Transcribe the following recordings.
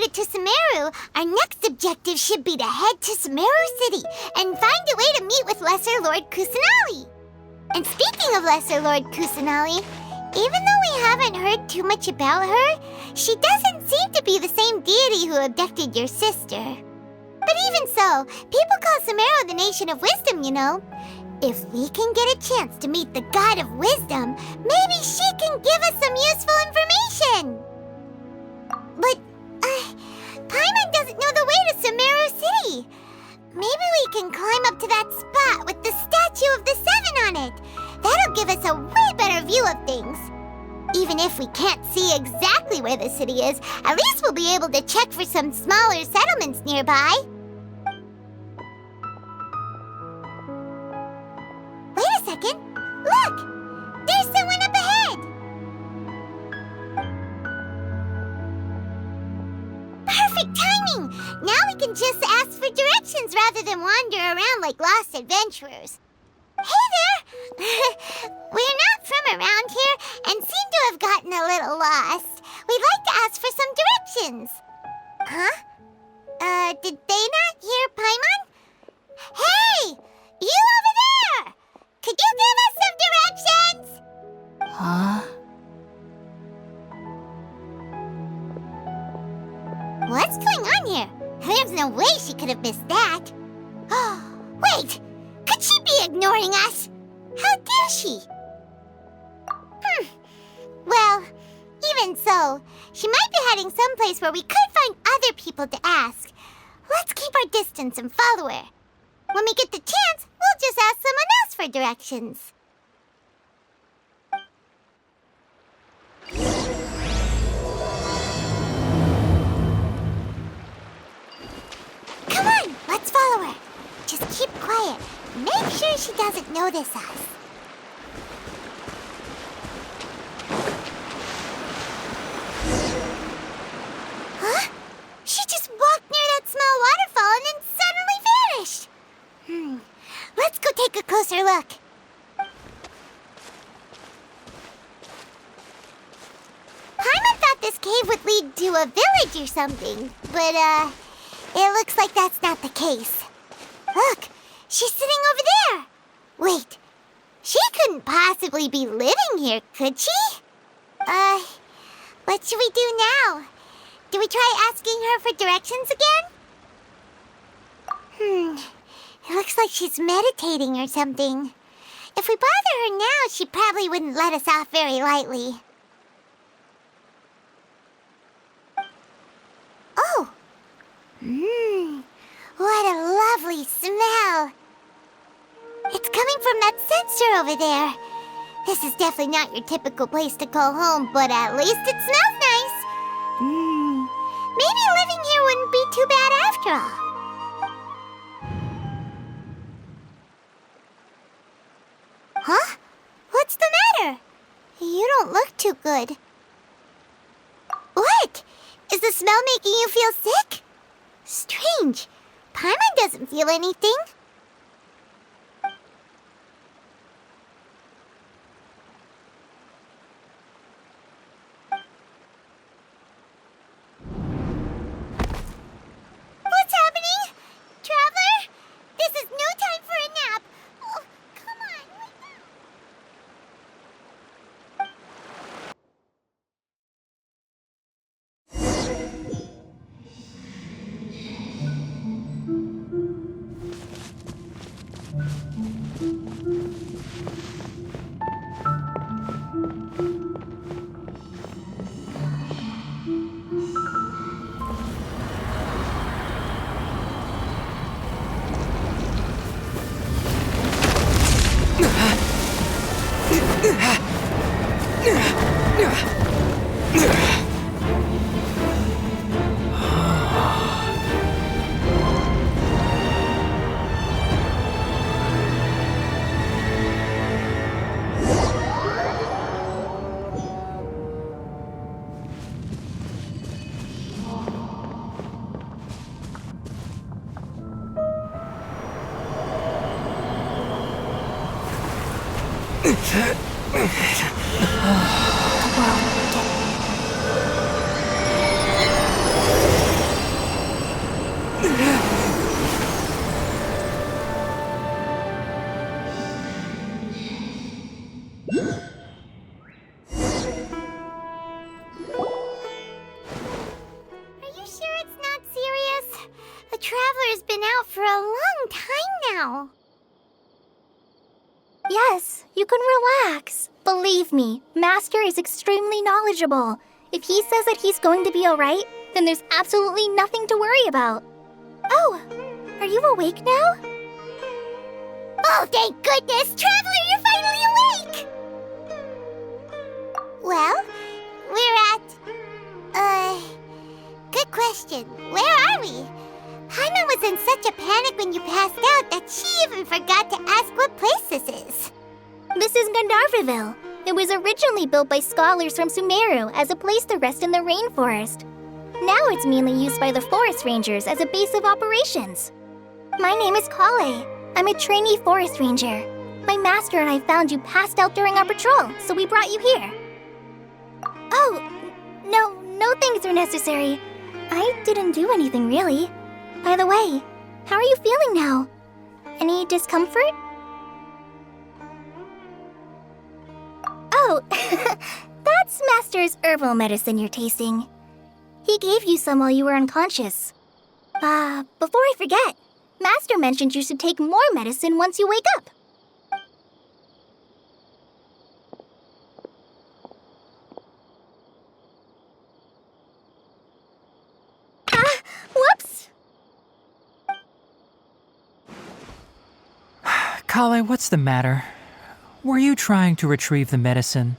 made it to Sumeru, our next objective should be to head to Sumeru City and find a way to meet with Lesser Lord Kusanali. And speaking of Lesser Lord Kusanali, even though we haven't heard too much about her, she doesn't seem to be the same deity who abducted your sister. But even so, people call Sumeru the Nation of Wisdom, you know. If we can get a chance to meet the God of Wisdom, maybe she can give us some useful information. But, Paimon doesn't know the way to Sumeru City. Maybe we can climb up to that spot with the statue of the Seven on it. That'll give us a way better view of things. Even if we can't see exactly where the city is, at least we'll be able to check for some smaller settlements nearby. Wait a second. Look! There's someone up ahead! Perfect timing! Now we can just ask for directions rather than wander around like lost adventurers. Hey there! We're not from around here and seem to have gotten a little lost. We'd like to ask for some directions. Huh? Did they not hear Paimon? Hey! You over there! Could you give us some directions? Huh? What's going on here? There's no way she could have missed that. Wait! Could she be ignoring us? How dare she? Well, even so, she might be heading someplace where we could find other people to ask. Let's keep our distance and follow her. When we get the chance, we'll just ask someone else for directions. Come on, let's follow her. Just keep quiet. Make sure she doesn't notice us. Huh? She just walked near that small waterfall and then suddenly vanished. Let's go take a closer look. Paimon thought this cave would lead to a village or something, but, it looks like that's not the case. Look, she's sitting over there. Wait, she couldn't possibly be living here, could she? What should we do now? Do we try asking her for directions again? It looks like she's meditating or something. If we bother her now, she probably wouldn't let us off very lightly. Oh! What a lovely smell! It's coming from that sensor over there. This is definitely not your typical place to call home, but at least it smells nice. Maybe living here wouldn't be too bad after all. Huh? What's the matter? You don't look too good. What? Is the smell making you feel sick? Strange. Paimon doesn't feel anything. What's happening? Traveler? This is no time for a nap. Oh, come on, wake up. been out for a long time now. Yes, you can relax. Believe me, Master is extremely knowledgeable. If he says that he's going to be alright, then there's absolutely nothing to worry about. Oh, are you awake now? Oh, thank goodness! Traveler, you're finally awake! Well, we're at... good question. Where are we? Paimon was in such a panic when you passed out that she even forgot to ask what place this is. This is Gandharvaville. It was originally built by scholars from Sumeru as a place to rest in the rainforest. Now it's mainly used by the forest rangers as a base of operations. My name is Collei. I'm a trainee forest ranger. My master and I found you passed out during our patrol, so we brought you here. Oh, no things are necessary. I didn't do anything really. By the way, how are you feeling now? Any discomfort? Oh, that's Master's herbal medicine you're tasting. He gave you some while you were unconscious. Before I forget, Master mentioned you should take more medicine once you wake up. Whoops! Collei, what's the matter? Were you trying to retrieve the medicine?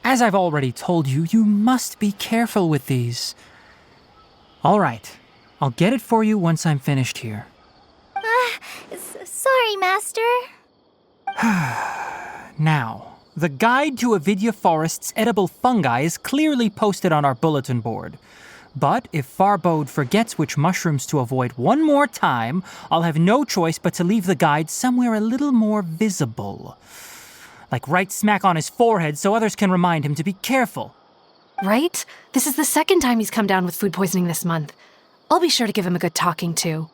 As I've already told you, you must be careful with these. All right, I'll get it for you once I'm finished here. Sorry, Master. Now, the guide to Avidya Forest's edible fungi is clearly posted on our bulletin board. But if Farbode forgets which mushrooms to avoid one more time, I'll have no choice but to leave the guide somewhere a little more visible. Like right smack on his forehead so others can remind him to be careful. Right? This is the second time he's come down with food poisoning this month. I'll be sure to give him a good talking to.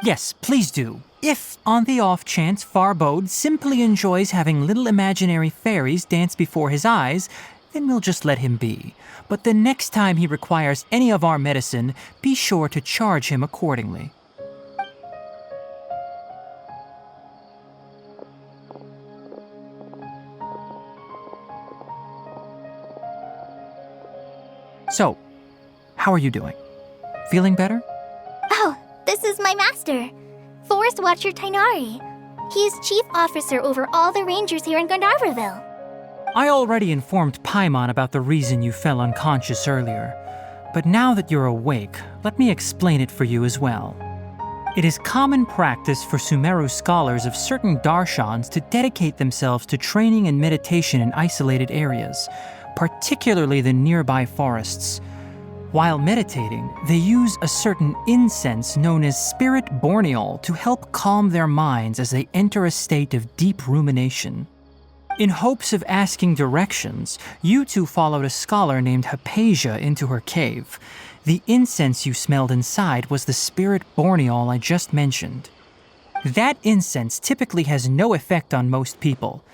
Yes, please do. If, on the off chance, Farbode simply enjoys having little imaginary fairies dance before his eyes, then we'll just let him be. But the next time he requires any of our medicine, be sure to charge him accordingly. So, how are you doing? Feeling better? Oh, this is my master, Forest Watcher Tighnari. He is chief officer over all the rangers here in Gandharvaville. I already informed Paimon about the reason you fell unconscious earlier, but now that you're awake, let me explain it for you as well. It is common practice for Sumeru scholars of certain darshans to dedicate themselves to training and meditation in isolated areas, particularly the nearby forests. While meditating, they use a certain incense known as spirit borneol to help calm their minds as they enter a state of deep rumination. In hopes of asking directions, you two followed a scholar named Hypatia into her cave. The incense you smelled inside was the spirit borneol I just mentioned. That incense typically has no effect on most people,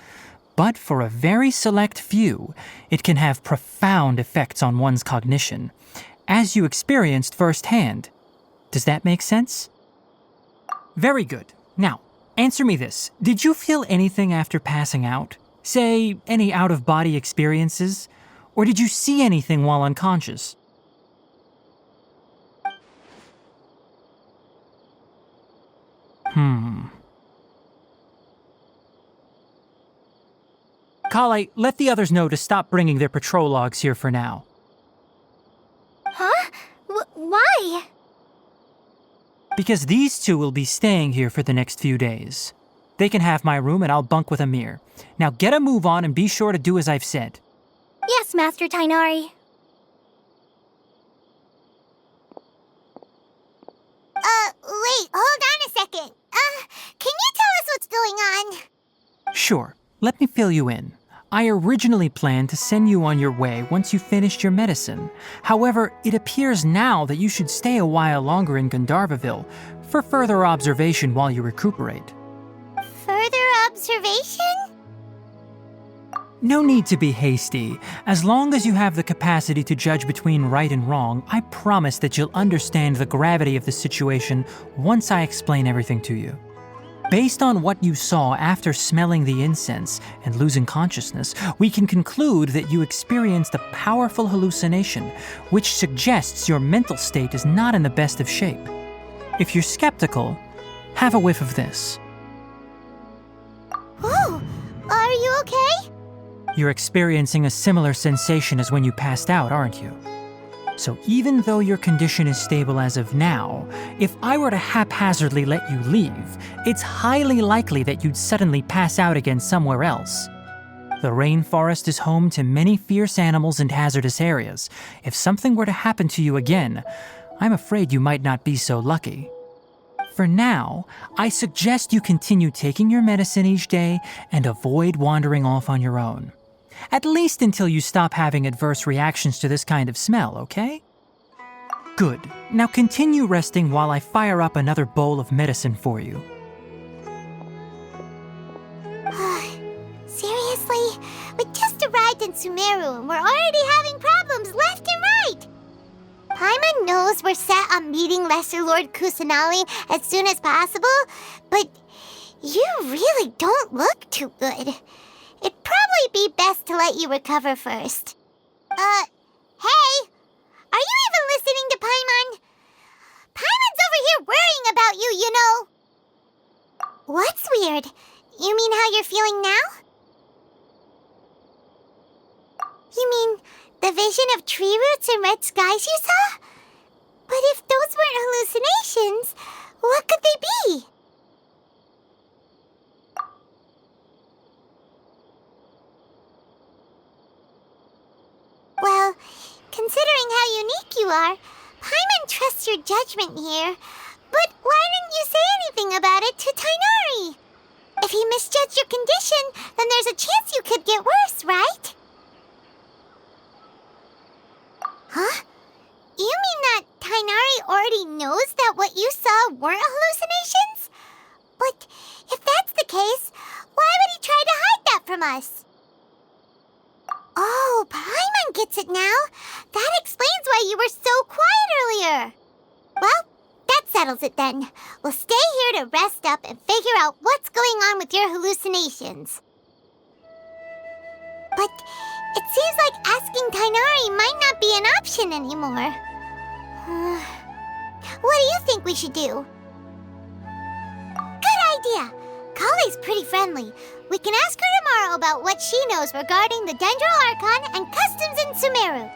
but for a very select few, it can have profound effects on one's cognition, as you experienced firsthand. Does that make sense? Very good. Now, answer me this. Did you feel anything after passing out? Say, any out-of-body experiences? Or did you see anything while unconscious? Collei, let the others know to stop bringing their patrol logs here for now. Huh? Why? Because these two will be staying here for the next few days. They can have my room and I'll bunk with Amir. Now get a move on and be sure to do as I've said. Yes, Master Tighnari. Wait, hold on a second. Can you tell us what's going on? Sure, let me fill you in. I originally planned to send you on your way once you finished your medicine. However, it appears now that you should stay a while longer in Gandharvaville for further observation while you recuperate. Further observation? No need to be hasty. As long as you have the capacity to judge between right and wrong, I promise that you'll understand the gravity of the situation once I explain everything to you. Based on what you saw after smelling the incense and losing consciousness, we can conclude that you experienced a powerful hallucination, which suggests your mental state is not in the best of shape. If you're skeptical, have a whiff of this. Whoa, are you okay? You're experiencing a similar sensation as when you passed out, aren't you? So even though your condition is stable as of now, if I were to haphazardly let you leave, it's highly likely that you'd suddenly pass out again somewhere else. The rainforest is home to many fierce animals and hazardous areas. If something were to happen to you again, I'm afraid you might not be so lucky. For now, I suggest you continue taking your medicine each day and avoid wandering off on your own. At least until you stop having adverse reactions to this kind of smell, okay? Good. Now continue resting while I fire up another bowl of medicine for you. Seriously? We just arrived in Sumeru and we're already having problems left and right! Paimon knows we're set on meeting Lesser Lord Kusanali as soon as possible, but you really don't look too good. It'd probably be best to let you recover first. Hey! Are you even listening to Paimon? Paimon's over here worrying about you, you know. What's weird? You mean how you're feeling now? You mean the vision of tree roots and red skies you saw? But if those weren't hallucinations, what could they be? Well, considering how unique you are, Paimon trusts your judgment here. But why didn't you say anything about it to Tighnari? If he misjudged your condition, then there's a chance you could get worse, right? Huh? You mean that Tighnari already knows that what you saw weren't hallucinations? But if that's the case, why would he try to hide that from us? Oh, Paimon gets it now. That explains why you were so quiet earlier. Well, that settles it then. We'll stay here to rest up and figure out what's going on with your hallucinations. But it seems like asking Tighnari might not be an option anymore. What do you think we should do? Good idea. Collei's pretty friendly. We can ask her tomorrow about what she knows regarding the Dendro Archon and customs in Sumeru.